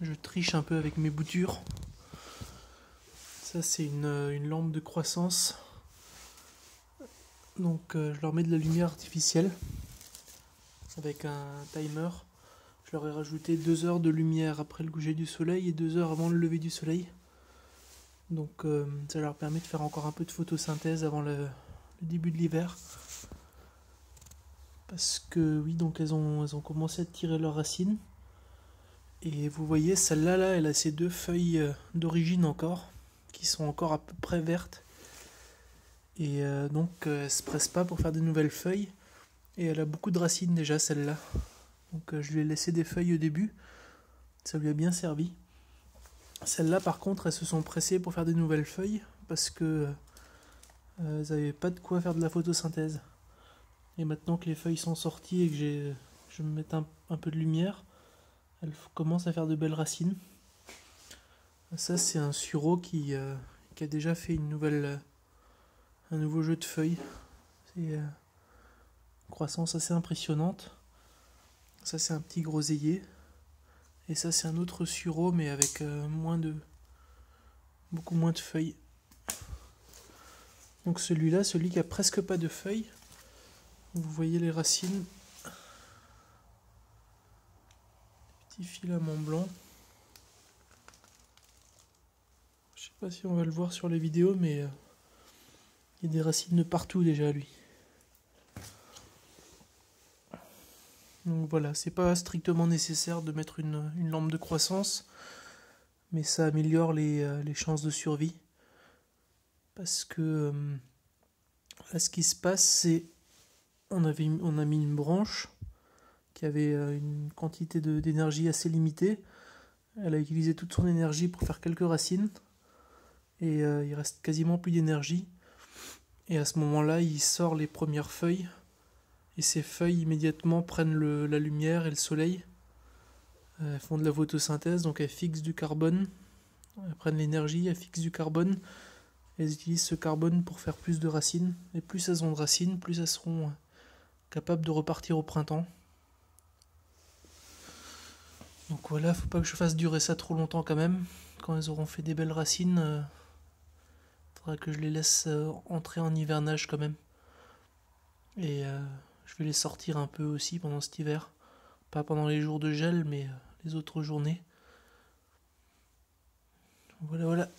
Je triche un peu avec mes boutures. Ça c'est une lampe de croissance. Donc je leur mets de la lumière artificielle avec un timer. Je leur ai rajouté 2 heures de lumière après le coucher du soleil et 2 heures avant le lever du soleil. Donc ça leur permet de faire encore un peu de photosynthèse avant le début de l'hiver. Parce que oui, donc elles ont commencé à tirer leurs racines. Et vous voyez, celle-là, là, elle a ses 2 feuilles d'origine encore, qui sont encore à peu près vertes. Et donc elle se presse pas pour faire de nouvelles feuilles. Et elle a beaucoup de racines déjà, celle-là. Donc je lui ai laissé des feuilles au début. Ça lui a bien servi. Celles-là, par contre, elles se sont pressées pour faire des nouvelles feuilles parce que elles n'avaient pas de quoi faire de la photosynthèse. Et maintenant que les feuilles sont sorties et que je me mets un peu de lumière, elles commencent à faire de belles racines. Ça, c'est un sureau qui a déjà fait un nouveau jeu de feuilles. C'est une croissance assez impressionnante. Ça, c'est un petit groseillier. Et ça, c'est un autre sureau, mais avec beaucoup moins de feuilles. Donc celui-là, celui qui a presque pas de feuilles, vous voyez les racines. Petit filament blanc. Je sais pas si on va le voir sur les vidéos, mais il y a des racines de partout déjà, lui. Donc voilà, c'est pas strictement nécessaire de mettre une lampe de croissance, mais ça améliore les chances de survie. Parce que là, ce qui se passe, c'est on a mis une branche qui avait une quantité d'énergie assez limitée. Elle a utilisé toute son énergie pour faire quelques racines. Et il reste quasiment plus d'énergie. Et à ce moment-là, il sort les premières feuilles. Et ces feuilles immédiatement prennent la lumière et le soleil. Elles font de la photosynthèse, donc elles fixent du carbone. Elles prennent l'énergie, elles fixent du carbone. Elles utilisent ce carbone pour faire plus de racines. Et plus elles ont de racines, plus elles seront capables de repartir au printemps. Donc voilà, faut pas que je fasse durer ça trop longtemps quand même. Quand elles auront fait des belles racines, faudra que je les laisse entrer en hivernage quand même. Et je vais les sortir un peu aussi pendant cet hiver. Pas pendant les jours de gel, mais les autres journées. Voilà, voilà.